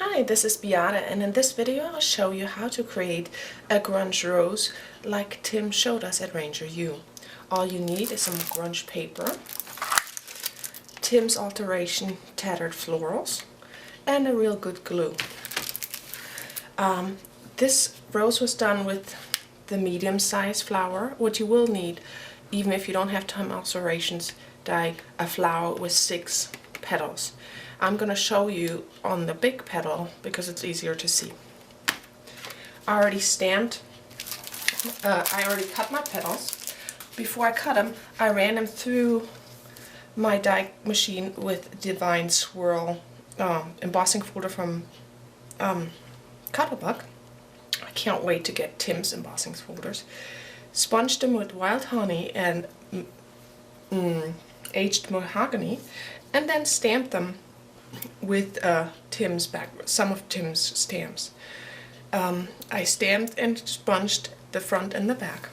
Hi, this is Beate, and in this video I'll show you how to create a grunge rose like Tim showed us at Ranger U. All you need is some grunge paper, Tim's Alteration tattered florals, and a real good glue. This rose was done with the medium-sized flower. What you will need, even if you don't have Tim Alterations, like a flower with 6 petals. I'm going to show you on the big petal because it's easier to see. I already cut my petals. Before I cut them, I ran them through my die machine with Divine Swirl embossing folder from Cuttlebug. I can't wait to get Tim's embossing folders. Sponged them with wild honey and aged mahogany, and then stamped them with some of Tim's stamps. I stamped and sponged the front and the back.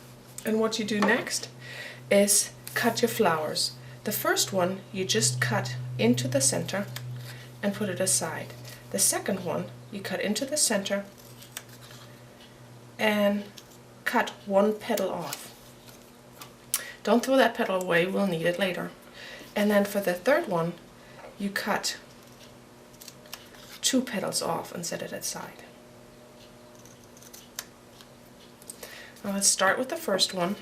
And what you do next is cut your flowers. The first one you just cut into the center and put it aside. The second one you cut into the center and cut one petal off. Don't throw that petal away, we'll need it later. And then for the third one you cut 2 petals off and set it aside. Now let's start with the first one.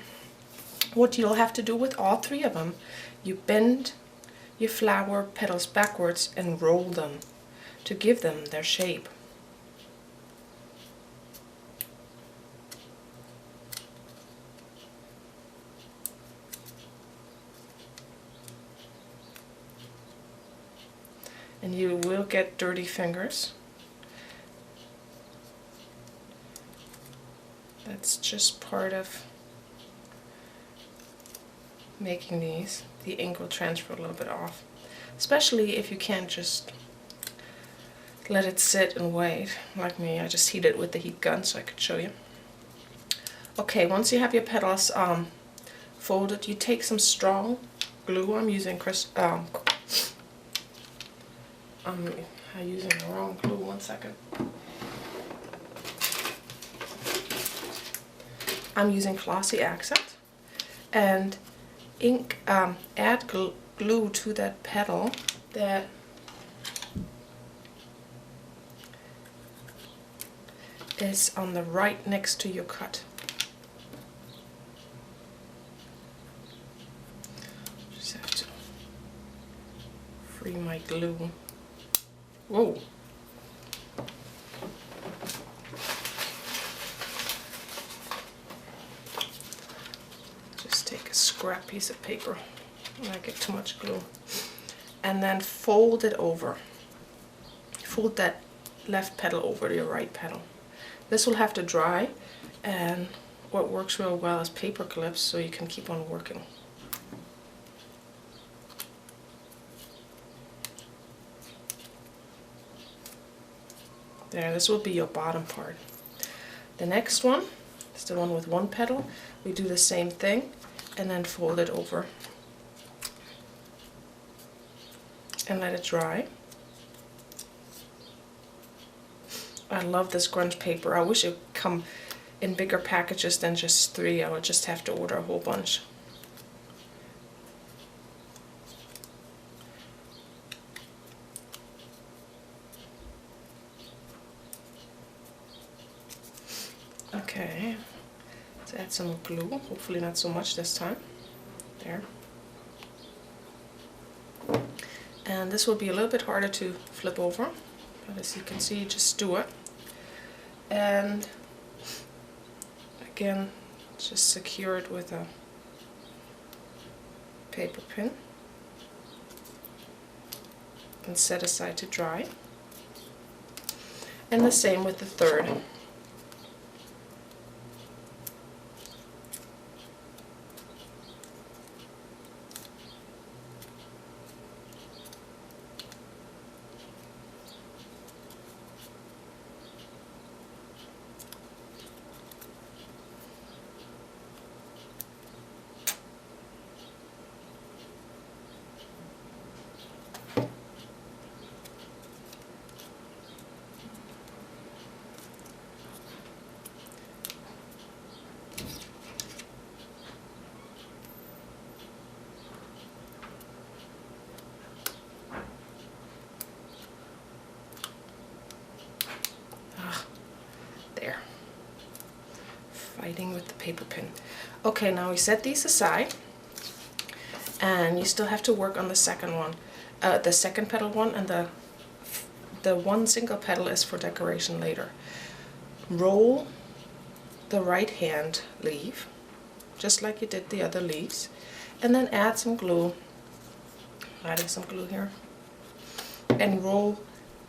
What you'll have to do with all 3 of them, you bend your flower petals backwards and roll them to give them their shape. And you will get dirty fingers. That's just part of making these. The ink will transfer a little bit off, especially if you can't just let it sit and wait like me. I just heated it with the heat gun so I could show you. Okay, once you have your petals folded, you take some strong glue. I'm using I'm using the wrong glue, 1 second. I'm using Glossy Accent and ink, add glue to that petal that is on the right next to your cut. Just have to free my glue. Whoa. Just take a scrap piece of paper when I get too much glue. And then fold it over. Fold that left petal over to your right petal. This will have to dry, and what works real well is paper clips so you can keep on working. There, this will be your bottom part. The next one is the one with 1 petal. We do the same thing and then fold it over and let it dry. I love this grunge paper. I wish it would come in bigger packages than just 3. I would just have to order a whole bunch. Okay, let's add some glue, hopefully not so much this time. There. And this will be a little bit harder to flip over, but as you can see, just do it. And again, just secure it with a paper pin and set aside to dry. And the same with the third. paper pin. Okay, now we set these aside, and you still have to work on the second one, the second petal one, and the one single petal is for decoration later. Roll the right hand leaf, just like you did the other leaves, and then add some glue. Adding some glue here, and roll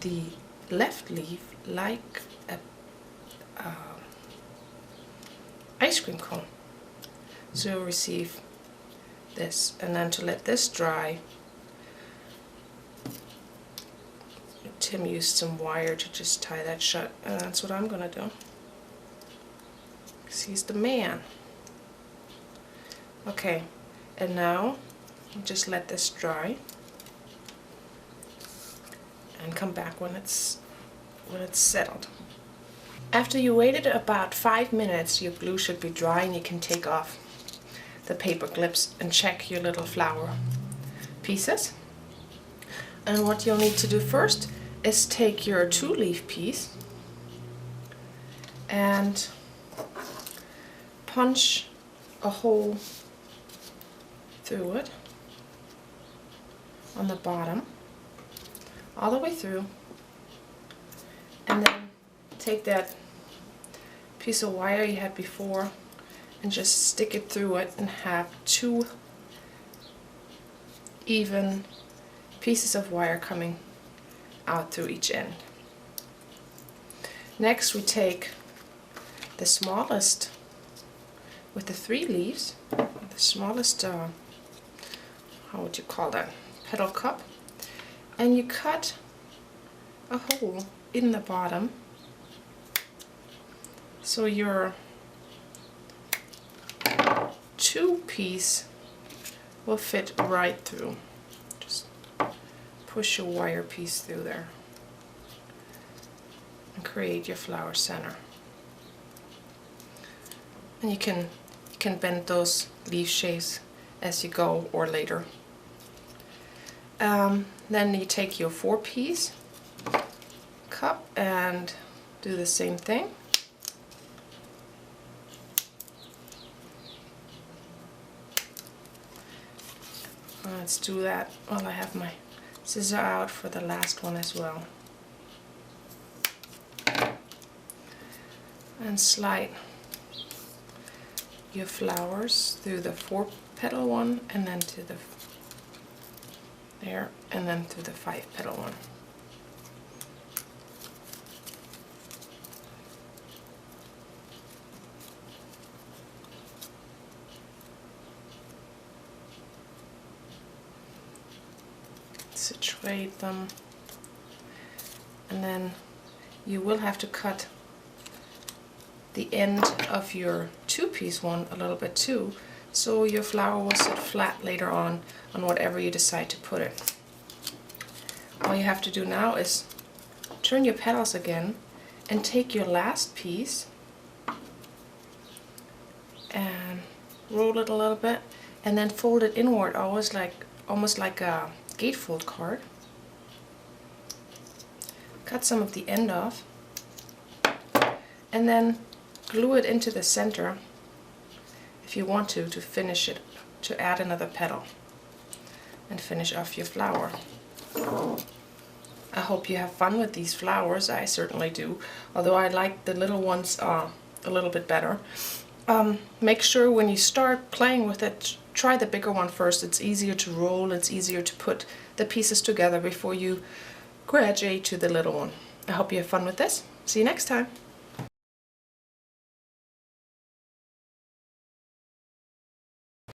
the left leaf like a ice cream cone. So you'll receive this, and then to let this dry, Tim used some wire to just tie that shut, and that's what I'm gonna do, because he's the man. Okay, and now just let this dry and come back when it's settled. After you waited about 5 minutes, your glue should be dry, and you can take off the paper clips and check your little flower pieces. And what you'll need to do first is take your 2-leaf piece and punch a hole through it on the bottom, all the way through, and then take that piece of wire you had before and just stick it through it and have 2 even pieces of wire coming out through each end. Next we take the smallest, with the 3 leaves, the smallest, how would you call that, petal cup, and you cut a hole in the bottom so your 2-piece will fit right through. Just push your wire piece through there and create your flower center. And you can bend those leaf shapes as you go or later. Then you take your 4-piece cup and do the same thing. Let's do that while I have my scissor out for the last one as well. And slide your flowers through the 4-petal one, and then to the there, and then through the 5-petal one. Situate them, and then you will have to cut the end of your 2-piece one a little bit too, so your flower will sit flat later on whatever you decide to put it. All you have to do now is turn your petals again and take your last piece and roll it a little bit, and then fold it inward, almost like a gatefold card. Cut some of the end off, and then glue it into the center if you want to finish it, to add another petal and finish off your flower. I hope you have fun with these flowers. I certainly do, although I like the little ones a little bit better. Make sure when you start playing with it, try the bigger one first. It's easier to roll, it's easier to put the pieces together before you graduate to the little one. I hope you have fun with this. See you next time.